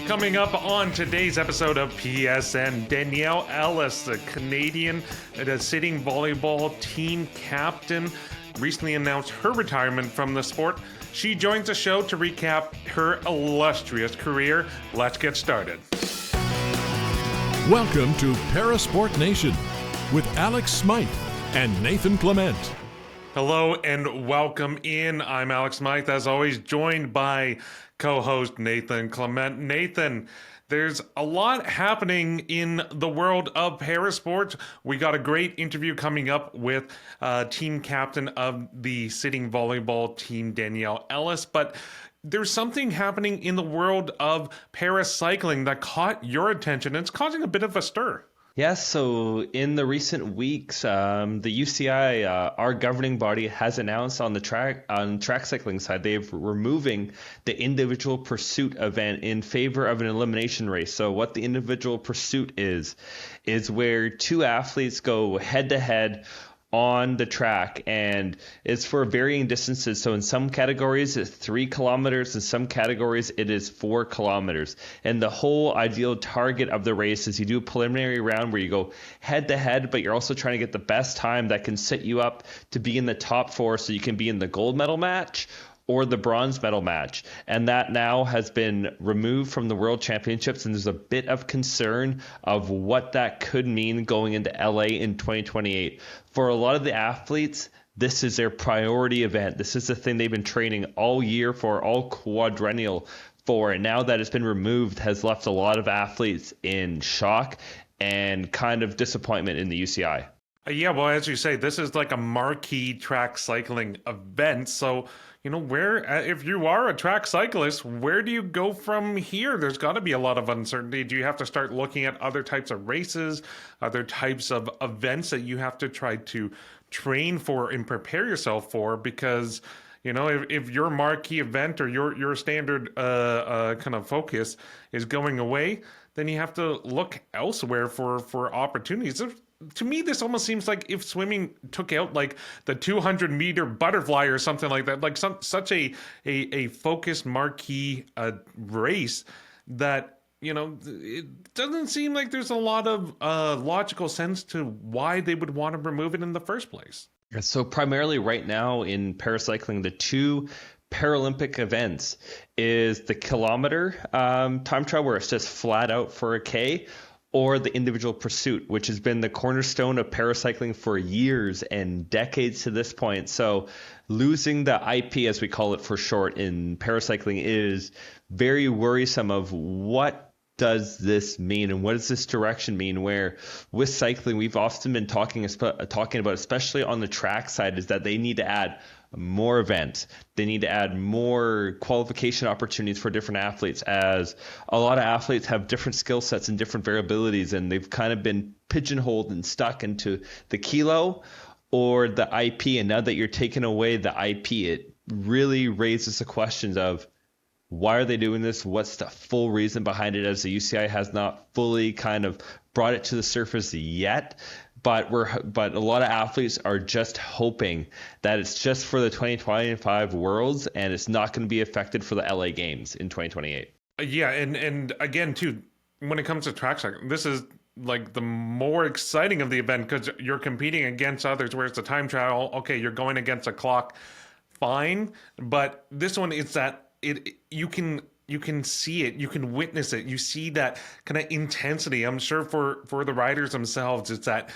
Coming up on today's episode of PSN, Danielle Ellis, the Canadian sitting volleyball team captain, recently announced her retirement from the sport. She joins the show to recap her illustrious career. Let's get started. Welcome to Parasport Nation with Alex Smyth and Nathan Clement. Hello and welcome in. I'm Alex Smyth, as always, joined by co-host Nathan Clement. Nathan, there's a lot happening in the world of parasport. We got a great interview coming up with team captain of the sitting volleyball team, Danielle Ellis, but there's something happening in the world of paracycling that caught your attention. It's causing a bit of a stir. Yes, so in the recent weeks, the UCI, our governing body, has announced on track cycling side, they've removing the individual pursuit event in favor of an elimination race. So what the individual pursuit is where two athletes go head to head on the track, and it's for varying distances. So in some categories it's 3 kilometers, in some categories it is 4 kilometers. And the whole ideal target of the race is you do a preliminary round where you go head to head, but you're also trying to get the best time that can set you up to be in the top 4 so you can be in the gold medal match or the bronze medal match. And that now has been removed from the World Championships, and there's a bit of concern of what that could mean going into LA in 2028. For a lot of the athletes, this is their priority event. This is the thing they've been training all year for, all quadrennial for, and now that it's been removed has left a lot of athletes in shock and kind of disappointment in the UCI. Yeah, well, as you say, this is like a marquee track cycling event. So, where, if you are a track cyclist, where do you go from here? There's got to be a lot of uncertainty. Do you have to start looking at other types of races, other types of events that you have to try to train for and prepare yourself for? Because, if your marquee event or your standard kind of focus is going away, then you have to look elsewhere for opportunities. To me, this almost seems like if swimming took out like the 200-meter butterfly or something like that, like such a focused marquee race that, it doesn't seem like there's a lot of logical sense to why they would want to remove it in the first place. So primarily right now in paracycling, the two Paralympic events is the kilometer time trial where it's just flat out for a K, or the individual pursuit, which has been the cornerstone of paracycling for years and decades to this point. So losing the IP, as we call it for short, in paracycling is very worrisome of what does this mean and what does this direction mean, where with cycling we've often been talking about, especially on the track side, is that they need to add more events. They need to add more qualification opportunities for different athletes, as a lot of athletes have different skill sets and different variabilities, and they've kind of been pigeonholed and stuck into the kilo or the IP. And now that you're taking away the IP, it really raises the questions of why are they doing this? What's the full reason behind it, as the UCI has not fully kind of brought it to the surface yet. But a lot of athletes are just hoping that it's just for the 2025 Worlds and it's not going to be affected for the LA Games in 2028. Yeah, and again, too, when it comes to track cycling, this is like the more exciting of the event because you're competing against others, whereas the time trial, okay, you're going against a clock, fine. But this one is that you can see it, you can witness it, you see that kind of intensity. I'm sure for the riders themselves, it's that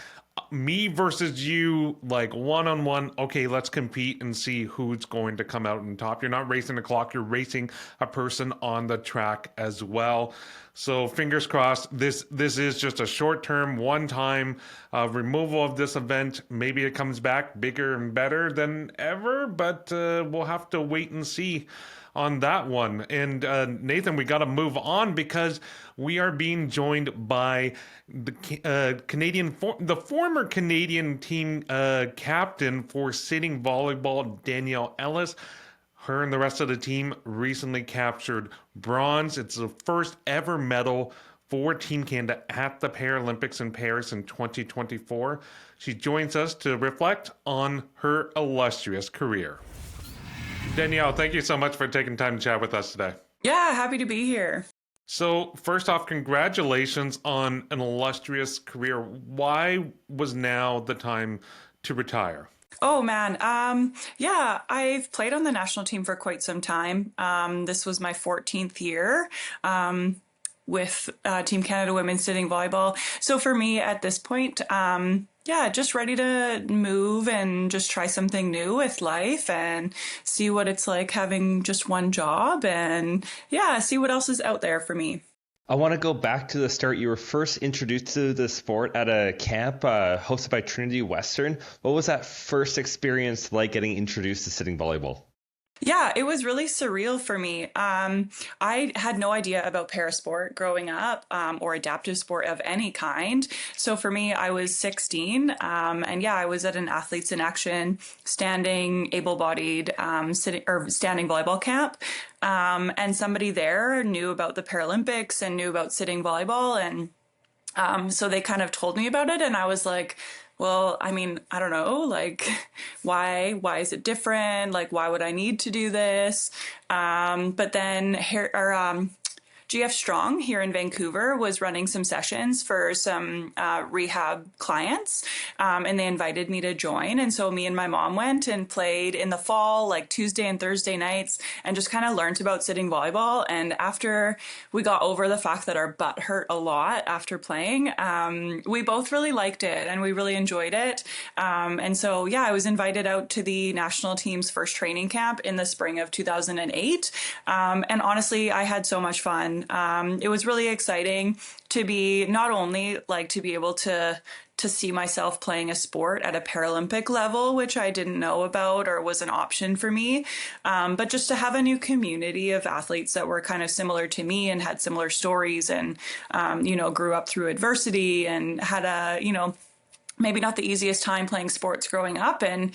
me versus you, like one-on-one, okay, let's compete and see who's going to come out on top. You're not racing the clock, you're racing a person on the track as well. So fingers crossed, this is just a short-term, one-time removal of this event. Maybe it comes back bigger and better than ever, but we'll have to wait and see on that one. And Nathan, we got to move on because we are being joined by the the former Canadian team captain for sitting volleyball, Danielle Ellis. Her and the rest of the team recently captured bronze. It's the first ever medal for Team Canada at the Paralympics in Paris in 2024. She joins us to reflect on her illustrious career. Danielle, thank you so much for taking time to chat with us today. Yeah, happy to be here. So, first off, congratulations on an illustrious career. Why was now the time to retire? Oh man, yeah, I've played on the national team for quite some time. This was my 14th year with Team Canada Women's Sitting Volleyball. So for me at this point, yeah, just ready to move and just try something new with life and see what it's like having just one job and yeah, see what else is out there for me. I want to go back to the start. You were first introduced to the sport at a camp hosted by Trinity Western. What was that first experience like getting introduced to sitting volleyball? Yeah, it was really surreal for me. I had no idea about parasport growing up or adaptive sport of any kind. So for me, I was 16, and yeah, I was at an Athletes in Action standing, able-bodied sitting or standing volleyball camp. And somebody there knew about the Paralympics and knew about sitting volleyball, and so they kind of told me about it, and I was like, well, I mean, I don't know, like, why is it different? Like, why would I need to do this? But then here, or, GF Strong here in Vancouver was running some sessions for some rehab clients, and they invited me to join. And so me and my mom went and played in the fall, like Tuesday and Thursday nights, and just kind of learned about sitting volleyball. And after we got over the fact that our butt hurt a lot after playing, we both really liked it and we really enjoyed it. And so, yeah, I was invited out to the national team's first training camp in the spring of 2008. And honestly, I had so much fun. It was really exciting to be not only like to be able to see myself playing a sport at a Paralympic level, which I didn't know about or was an option for me, but just to have a new community of athletes that were kind of similar to me and had similar stories and, grew up through adversity and had maybe not the easiest time playing sports growing up. And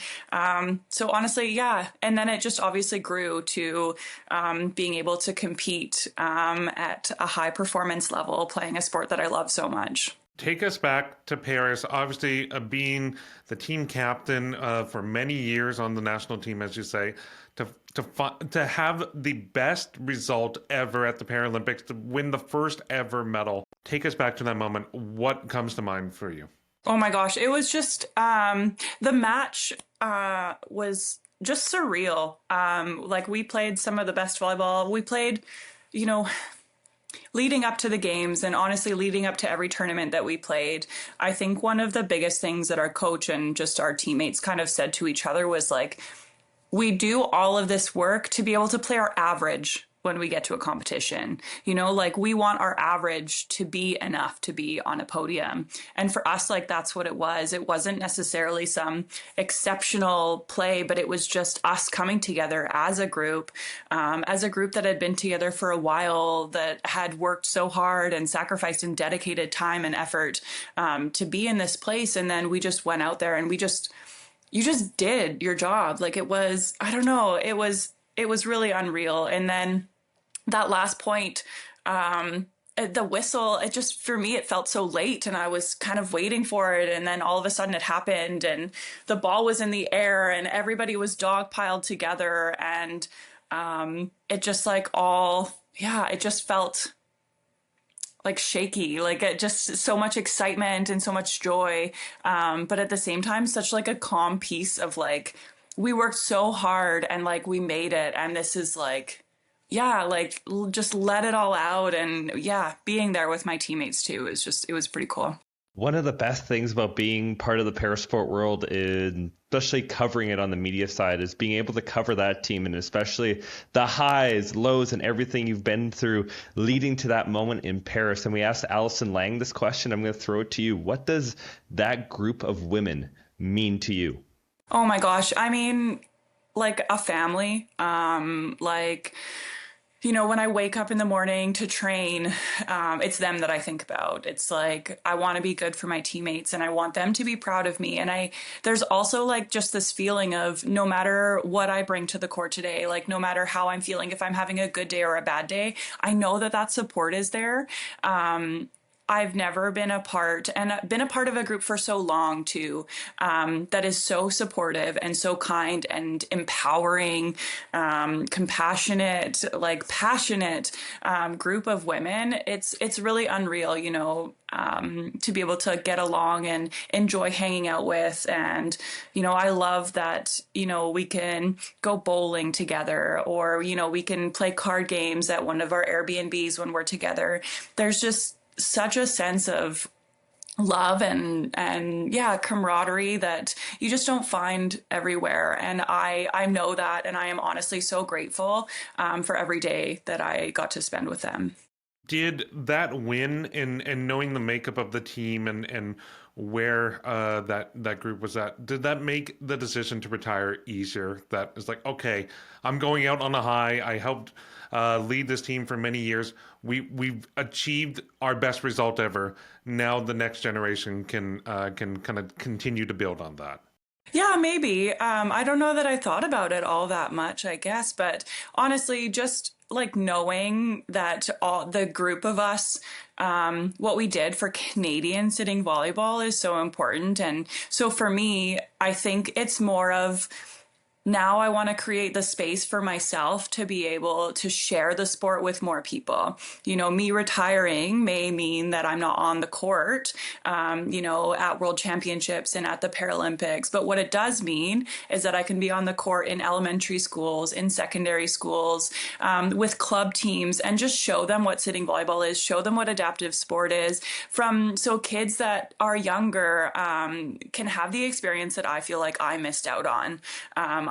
so honestly, yeah. And then it just obviously grew to being able to compete at a high performance level, playing a sport that I love so much. Take us back to Paris. Obviously, being the team captain for many years on the national team, as you say, to have the best result ever at the Paralympics, to win the first ever medal. Take us back to that moment. What comes to mind for you? Oh my gosh, it was just the match was just surreal. Like we played some of the best volleyball. We played, you know, leading up to the games and honestly leading up to every tournament that we played. I think one of the biggest things that our coach and just our teammates kind of said to each other was like, we do all of this work to be able to play our average when we get to a competition. Like we want our average to be enough to be on a podium. And for us, like that's what it was. It wasn't necessarily some exceptional play, but it was just us coming together as a group that had been together for a while, that had worked so hard and sacrificed and dedicated time and effort to be in this place. And then we just went out there and you just did your job. Like it was, I don't know, it was really unreal. And then that last point, the whistle, it just, for me, it felt so late and I was kind of waiting for it. And then all of a sudden it happened and the ball was in the air and everybody was dogpiled together. And it just it just felt like shaky, like it just so much excitement and so much joy. But at the same time, such like a calm piece of like, we worked so hard and like we made it. And this is like, yeah, like just let it all out. And yeah, being there with my teammates too it was pretty cool. One of the best things about being part of the parasport world, and especially covering it on the media side, is being able to cover that team and especially the highs, lows, and everything you've been through leading to that moment in Paris. And we asked Allison Lang this question. I'm going to throw it to you. What does that group of women mean to you? Oh my gosh. I mean, like a family, when I wake up in the morning to train, it's them that I think about. It's like, I want to be good for my teammates and I want them to be proud of me. And there's also like just this feeling of no matter what I bring to the court today, like no matter how I'm feeling, if I'm having a good day or a bad day, I know that support is there. I've never been a part of a group for so long too, that is so supportive and so kind and empowering, compassionate, like passionate, group of women. It's really unreal, to be able to get along and enjoy hanging out with. And, I love that, we can go bowling together, or, we can play card games at one of our Airbnbs when we're together. There's just such a sense of love and yeah, camaraderie that you just don't find everywhere. And I know that, and I am honestly so grateful for every day that I got to spend with them. Did that win and knowing the makeup of the team and where that group was at, did that make the decision to retire easier? That is like, okay, I'm going out on a high. I helped lead this team for many years. We've achieved our best result ever. Now the next generation can kind of continue to build on that. Yeah, maybe. I don't know that I thought about it all that much, I guess, but honestly, just like knowing that all the group of us, what we did for Canadian sitting volleyball is so important. And so for me, I think it's more of, now I want to create the space for myself to be able to share the sport with more people. Me retiring may mean that I'm not on the court, at World Championships and at the Paralympics. But what it does mean is that I can be on the court in elementary schools, in secondary schools, with club teams, and just show them what sitting volleyball is, show them what adaptive sport is, so kids that are younger can have the experience that I feel like I missed out on.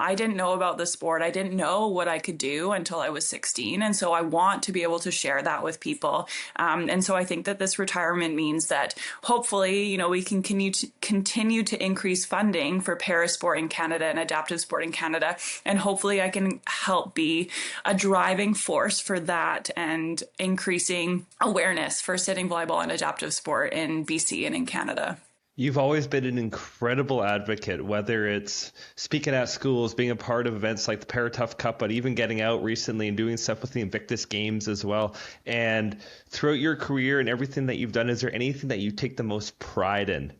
I didn't know about the sport. I didn't know what I could do until I was 16. And so I want to be able to share that with people. And so I think that this retirement means that hopefully, we can continue to increase funding for parasport in Canada and adaptive sport in Canada. And hopefully I can help be a driving force for that and increasing awareness for sitting volleyball and adaptive sport in BC and in Canada. You've always been an incredible advocate, whether it's speaking at schools, being a part of events like the Paratough Cup, but even getting out recently and doing stuff with the Invictus Games as well. And throughout your career and everything that you've done, is there anything that you take the most pride in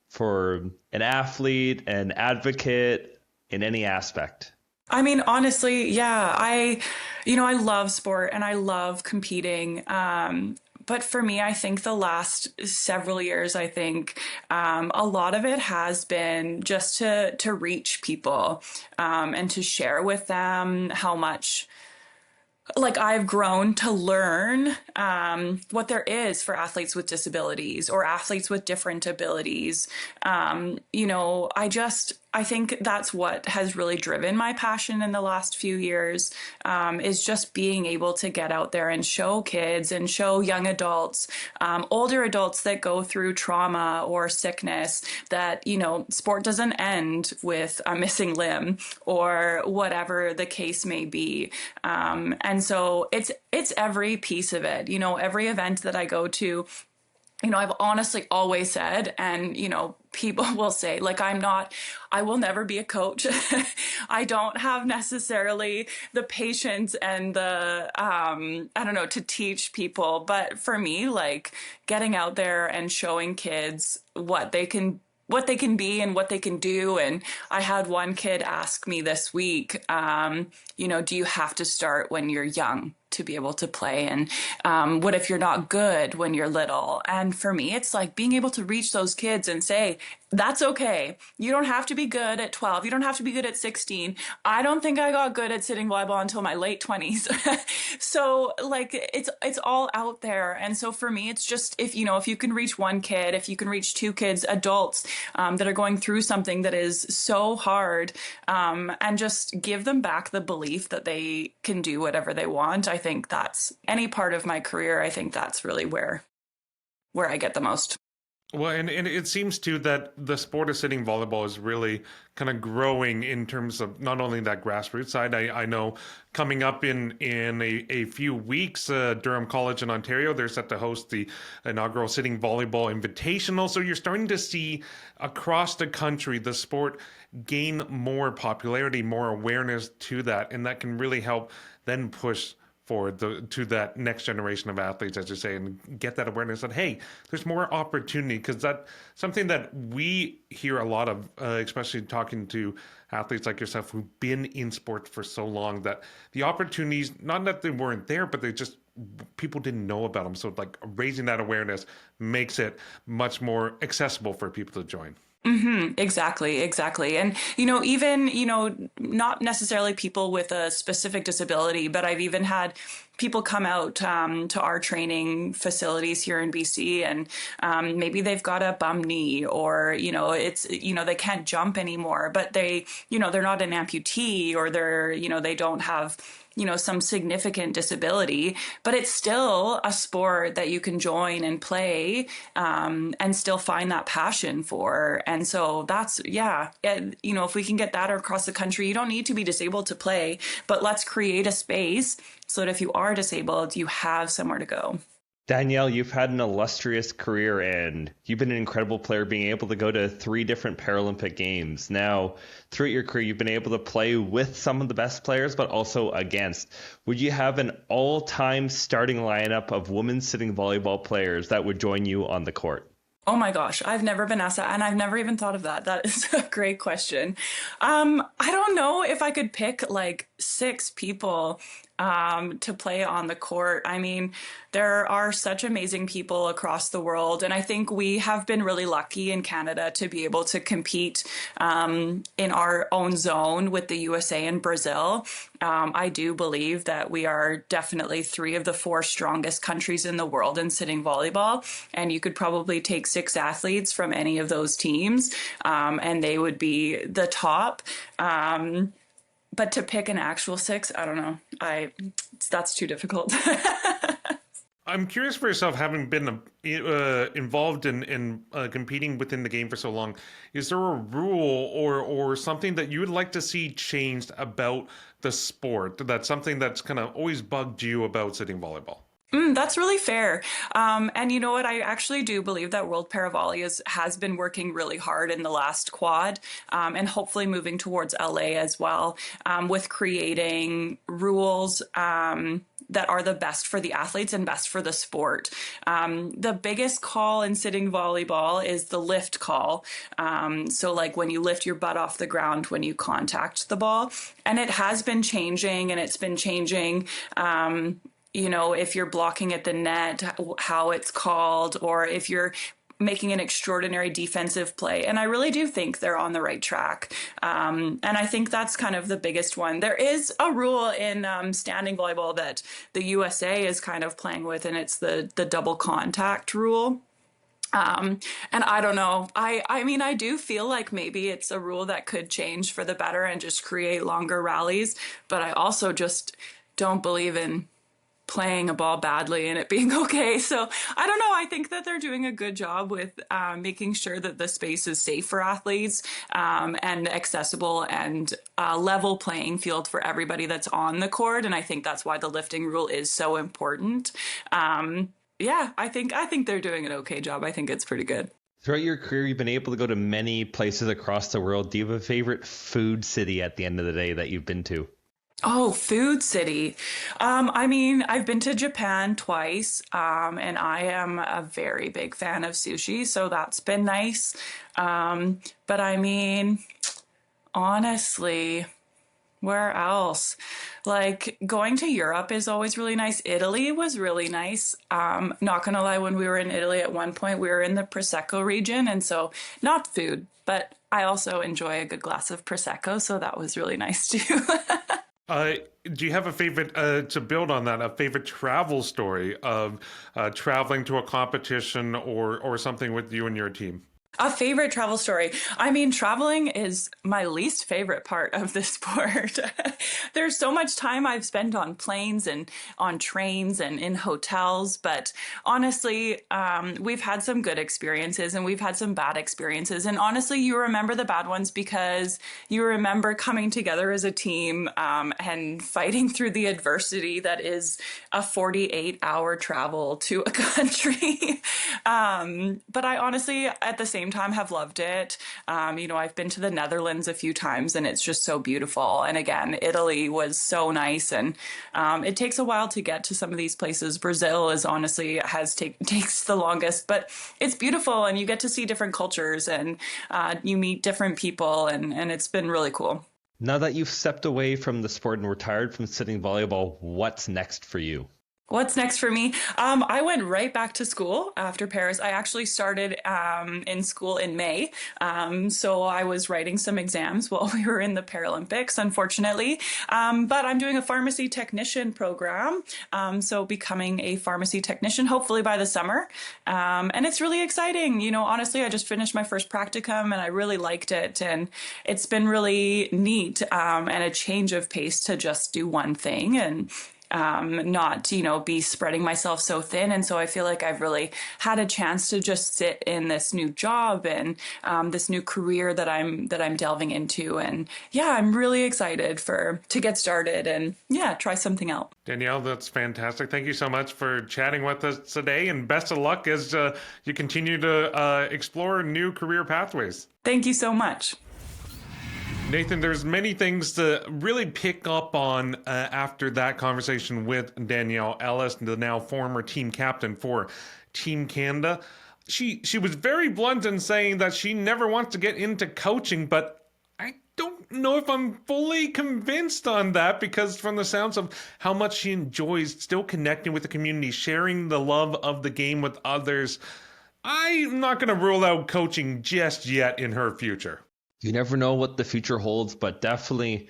for an athlete, an advocate, in any aspect? I mean, honestly, yeah, I love sport and I love competing. But for me, I think the last several years, a lot of it has been just to reach people, and to share with them how much, like, I've grown to learn what there is for athletes with disabilities or athletes with different abilities. I think that's what has really driven my passion in the last few years, is just being able to get out there and show kids and show young adults, older adults that go through trauma or sickness, that, sport doesn't end with a missing limb or whatever the case may be. And so it's every piece of it, every event that I go to. I've honestly always said, and, people will say, like, I will never be a coach. I don't have necessarily the patience and the, to teach people. But for me, like, getting out there and showing kids what they can be and what they can do. And I had one kid ask me this week, do you have to start when you're young to be able to play? And what if you're not good when you're little? And for me, it's like being able to reach those kids and say, that's okay. You don't have to be good at 12. You don't have to be good at 16. I don't think I got good at sitting volleyball until my late 20s. So like it's all out there. And so for me, it's just if you can reach one kid, if you can reach two kids, adults that are going through something that is so hard, and just give them back the belief that they can do whatever they want. I think that's any part of my career. I think that's really where I get the most. Well, and it seems too that the sport of sitting volleyball is really kind of growing in terms of not only that grassroots side. I know coming up in a few weeks, Durham College in Ontario, they're set to host the inaugural Sitting Volleyball Invitational. So you're starting to see across the country the sport gain more popularity, more awareness to that, and that can really help then push forward to that next generation of athletes, as you say, and get that awareness that, hey, there's more opportunity, because that's something that we hear a lot of, especially talking to athletes like yourself who've been in sports for so long, that the opportunities, not that they weren't there, but they just, people didn't know about them. So like raising that awareness makes it much more accessible for people to join. Exactly. And, even, not necessarily people with a specific disability, but I've even had people come out to our training facilities here in BC, and maybe they've got a bum knee, or, it's, they can't jump anymore, but they, they're not an amputee, or they're, they don't have, some significant disability, but it's still a sport that you can join and play, and still find that passion for. And so that's, if we can get that across the country, you don't need to be disabled to play, but let's create a space so that if you are disabled, you have somewhere to go. Danielle, you've had an illustrious career, and you've been an incredible player, being able to go to 3 different Paralympic games. Now, throughout your career, you've been able to play with some of the best players, but also against. Would you have an all-time starting lineup of women's sitting volleyball players that would join you on the court? Oh my gosh, I've never been asked that, and I've never even thought of that. That is a great question. I don't know if I could pick like 6 people to play on the court. I mean, there are such amazing people across the world, and I think we have been really lucky in Canada to be able to compete in our own zone with the USA and Brazil. I do believe that we are definitely 3 of the 4 strongest countries in the world in sitting volleyball, and you could probably take 6 athletes from any of those teams, and they would be the top. But to pick an actual 6, I don't know. That's too difficult. I'm curious for yourself, having been involved in competing within the game for so long, is there a rule or something that you would like to see changed about the sport? That's something that's kind of always bugged you about sitting volleyball? That's really fair. And you know what? I actually do believe that World Paravolley has been working really hard in the last quad, and hopefully moving towards LA as well, with creating rules that are the best for the athletes and best for the sport. The biggest call in sitting volleyball is the lift call. So like when you lift your butt off the ground when you contact the ball. And it has been changing, and it's been changing if you're blocking at the net, how it's called, or if you're making an extraordinary defensive play. And I really do think they're on the right track. And I think that's kind of the biggest one. There is a rule in standing volleyball that the USA is kind of playing with, and it's the double contact rule. And I don't know. I mean, I do feel like maybe it's a rule that could change for the better and just create longer rallies. But I also just don't believe in playing a ball badly and it being okay. So I don't know. I think that they're doing a good job with making sure that the space is safe for athletes, and accessible, and level playing field for everybody that's on the court. And I think that's why the lifting rule is so important. I think they're doing an okay job. I think it's pretty good. Throughout your career, you've been able to go to many places across the world. Do you have a favorite food city at the end of the day that you've been to? Oh, food city. I mean, I've been to Japan twice, and I am a very big fan of sushi, so that's been nice. But I mean, honestly, where else? Like, going to Europe is always really nice. Italy was really nice. Not gonna lie, when we were in Italy at one point, we were in the Prosecco region, and so not food, but I also enjoy a good glass of Prosecco, so that was really nice too. Do you have a favorite, to build on that, a favorite travel story of traveling to a competition or something with you and your team? A favorite travel story. I mean, traveling is my least favorite part of the sport. There's so much time I've spent on planes and on trains and in hotels, but honestly, we've had some good experiences and we've had some bad experiences. And honestly, you remember the bad ones because you remember coming together as a team, and fighting through the adversity that is a 48-hour travel to a country. But I honestly, at the same same time have loved it. I've been to the Netherlands a few times and it's just so beautiful. And again, Italy was so nice. And it takes a while to get to some of these places. Brazil is honestly takes the longest, but it's beautiful and you get to see different cultures and you meet different people and it's been really cool. Now that you've stepped away from the sport and retired from sitting volleyball, what's next for you? What's next for me? I went right back to school after Paris. I actually started in school in May. So I was writing some exams while we were in the Paralympics, unfortunately. But I'm doing a pharmacy technician program. So becoming a pharmacy technician, hopefully by the summer. And it's really exciting. Honestly, I just finished my first practicum and I really liked it. And it's been really neat and a change of pace to just do one thing and not, be spreading myself so thin. And so I feel like I've really had a chance to just sit in this new job and this new career that I'm delving into. And yeah, I'm really excited to get started and try something out. Danielle, that's fantastic. Thank you so much for chatting with us today, and best of luck as you continue to explore new career pathways. Thank you so much. Nathan, there's many things to really pick up on after that conversation with Danielle Ellis, the now former team captain for Team Canada. She was very blunt in saying that she never wants to get into coaching, but I don't know if I'm fully convinced on that, because from the sounds of how much she enjoys still connecting with the community, sharing the love of the game with others, I'm not going to rule out coaching just yet in her future. You never know what the future holds, but definitely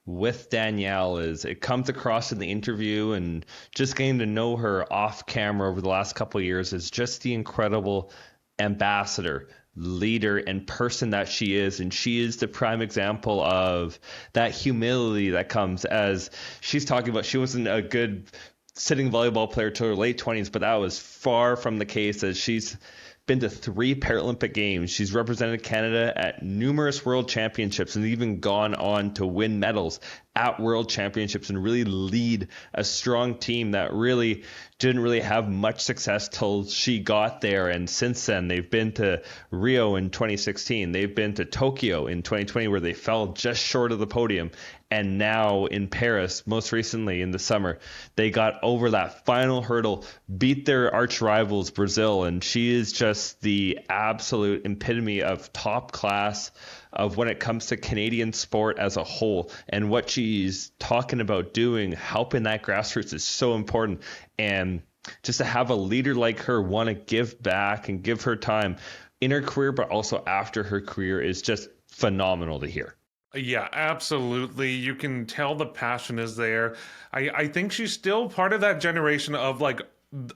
with Danielle it comes across in the interview and just getting to know her off camera over the last couple of years is just the incredible ambassador, leader, and person that she is. And she is the prime example of that humility that comes, as she's talking about. She wasn't a good sitting volleyball player till her late 20s, but that was far from the case, as she's been to 3 Paralympic Games. She's represented Canada at numerous World Championships and even gone on to win medals at World Championships and really lead a strong team that really didn't really have much success till she got there. And since then, they've been to Rio in 2016. They've been to Tokyo in 2020, where they fell just short of the podium. And now in Paris, most recently in the summer, they got over that final hurdle, beat their arch rivals, Brazil. And she is just the absolute epitome of top class of when it comes to Canadian sport as a whole. And what she's talking about doing, helping that grassroots, is so important. And just to have a leader like her want to give back and give her time in her career, but also after her career, is just phenomenal to hear. Yeah, absolutely. You can tell the passion is there. I think she's still part of that generation of like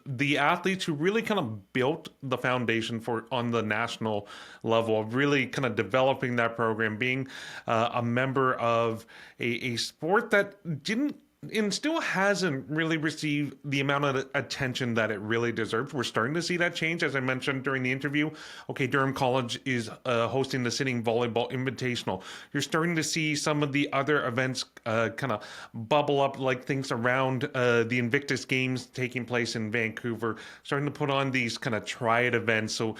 the athletes who really kind of built the foundation for on the national level of really kind of developing that program, being a member of a sport that didn't and still hasn't really received the amount of attention that it really deserves. We're starting to see that change, as I mentioned during the interview. Okay, Durham College is hosting the Sitting Volleyball Invitational. You're starting to see some of the other events kind of bubble up, like things around the Invictus Games taking place in Vancouver, starting to put on these kind of triad events so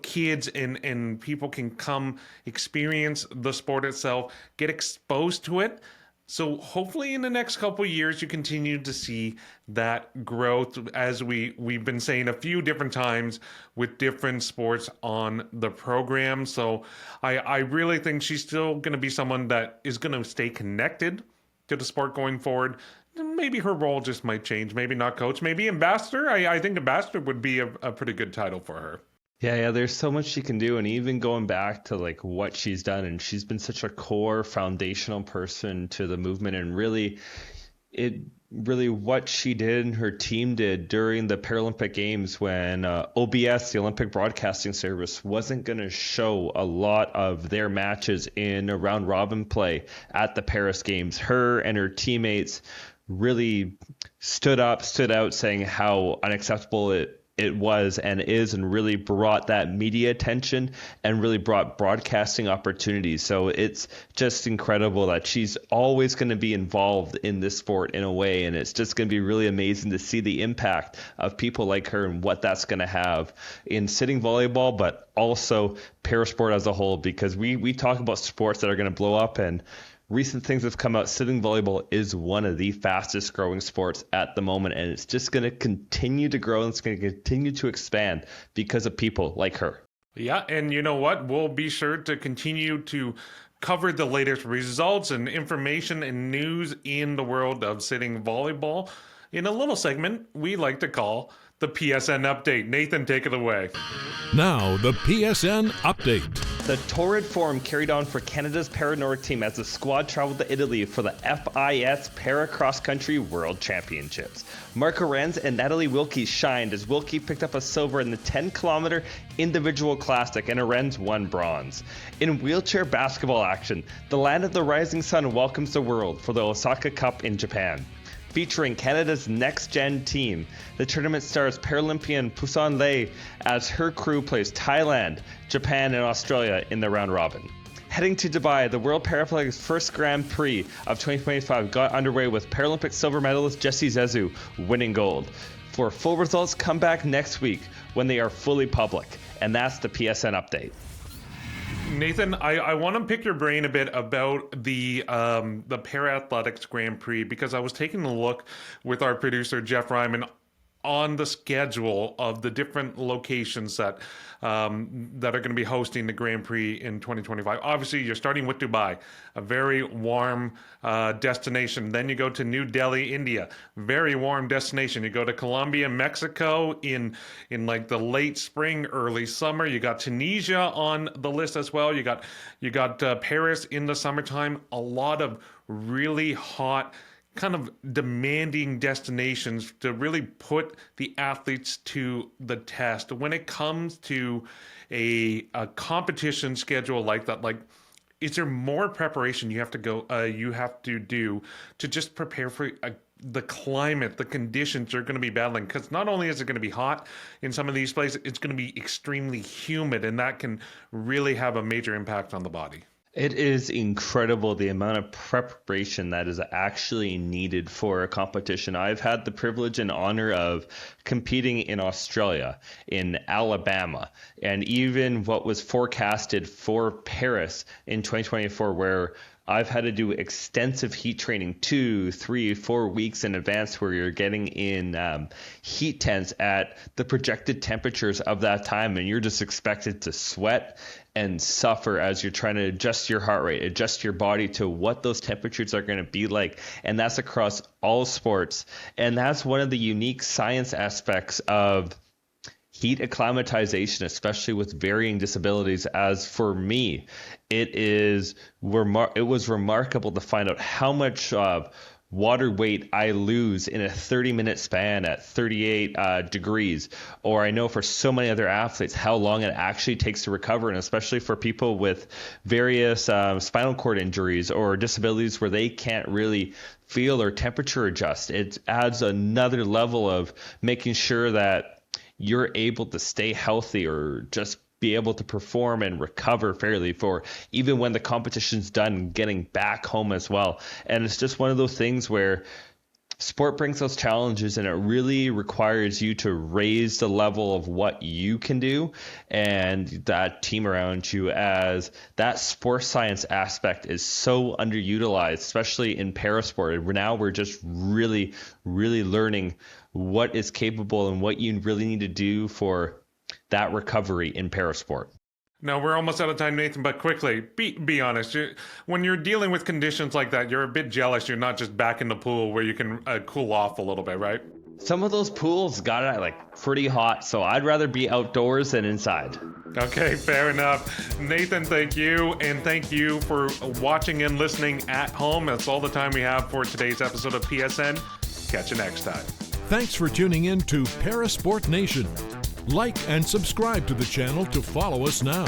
kids and people can come experience the sport itself, get exposed to it. So hopefully in the next couple of years, you continue to see that growth, as we've been saying a few different times with different sports on the program. So I really think she's still going to be someone that is going to stay connected to the sport going forward. Maybe her role just might change. Maybe not coach, maybe ambassador. I think ambassador would be a pretty good title for her. Yeah, there's so much she can do. And even going back to like what she's done, and she's been such a core foundational person to the movement, and really what she did and her team did during the Paralympic Games when OBS, the Olympic Broadcasting Service, wasn't going to show a lot of their matches in a round robin play at the Paris Games. Her and her teammates really stood out saying how unacceptable it it was and is, and really brought that media attention and really brought broadcasting opportunities. So it's just incredible that she's always going to be involved in this sport in a way, and it's just going to be really amazing to see the impact of people like her and what that's going to have in sitting volleyball, but also parasport as a whole, because we talk about sports that are going to blow up, and recent things have come out. Sitting volleyball is one of the fastest growing sports at the moment, and it's just going to continue to grow, and it's going to continue to expand because of people like her. Yeah, and you know what? We'll be sure to continue to cover the latest results and information and news in the world of sitting volleyball in a little segment we like to call the PSN Update. Nathan, take it away. Now, the PSN Update. The torrid form carried on for Canada's Para-Nordic team as the squad traveled to Italy for the FIS Para Cross Country World Championships. Marco Renz and Natalie Wilkie shined as Wilkie picked up a silver in the 10-kilometer individual classic, and Renz won bronze. In wheelchair basketball action, the land of the rising sun welcomes the world for the Osaka Cup in Japan. Featuring Canada's next-gen team, the tournament stars Paralympian Pusan Lei as her crew plays Thailand, Japan, and Australia in the round robin. Heading to Dubai, the World Paralympic's first Grand Prix of 2025 got underway with Paralympic silver medalist Jessie Zezu winning gold. For full results, come back next week when they are fully public. And that's the PSN Update. Nathan, I want to pick your brain a bit about the Para-Athletics Grand Prix, because I was taking a look with our producer, Jeff Ryman, on the schedule of the different locations that are going to be hosting the Grand Prix in 2025. Obviously, you're starting with Dubai, a very warm destination. Then you go to New Delhi, India, very warm destination. You go to Colombia, Mexico in like the late spring, early summer. You got Tunisia on the list as well. You got Paris in the summertime. A lot of really hot, kind of demanding destinations to really put the athletes to the test. When it comes to a competition schedule like that, like, is there more preparation you have to do to just prepare for the climate, the conditions you're going to be battling? Because not only is it going to be hot in some of these places, it's going to be extremely humid, and that can really have a major impact on the body. It is incredible the amount of preparation that is actually needed for a competition. I've had the privilege and honor of competing in Australia, in Alabama, and even what was forecasted for Paris in 2024, where I've had to do extensive heat training 2, 3, 4 weeks in advance, where you're getting in heat tents at the projected temperatures of that time, and you're just expected to sweat and suffer as you're trying to adjust your heart rate, adjust your body to what those temperatures are going to be like. And that's across all sports. And that's one of the unique science aspects of heat acclimatization, especially with varying disabilities. As for me, it was remarkable to find out how much water weight I lose in a 30-minute span at 38 degrees. Or I know for so many other athletes how long it actually takes to recover, and especially for people with various spinal cord injuries or disabilities where they can't really feel or temperature adjust. It adds another level of making sure that you're able to stay healthy or just be able to perform and recover fairly for even when the competition's done, getting back home as well. And it's just one of those things where sport brings those challenges, and it really requires you to raise the level of what you can do and that team around you, as that sports science aspect is so underutilized, especially in parasport. Now we're just really, really learning what is capable and what you really need to do for that recovery in parasport. Now, we're almost out of time, Nathan, but quickly, be honest. When you're dealing with conditions like that, you're a bit jealous you're not just back in the pool where you can cool off a little bit, right? Some of those pools got it pretty hot, so I'd rather be outdoors than inside. Okay, fair enough. Nathan, thank you, and thank you for watching and listening at home. That's all the time we have for today's episode of PSN. Catch you next time. Thanks for tuning in to Parasport Nation. Like and subscribe to the channel to follow us now.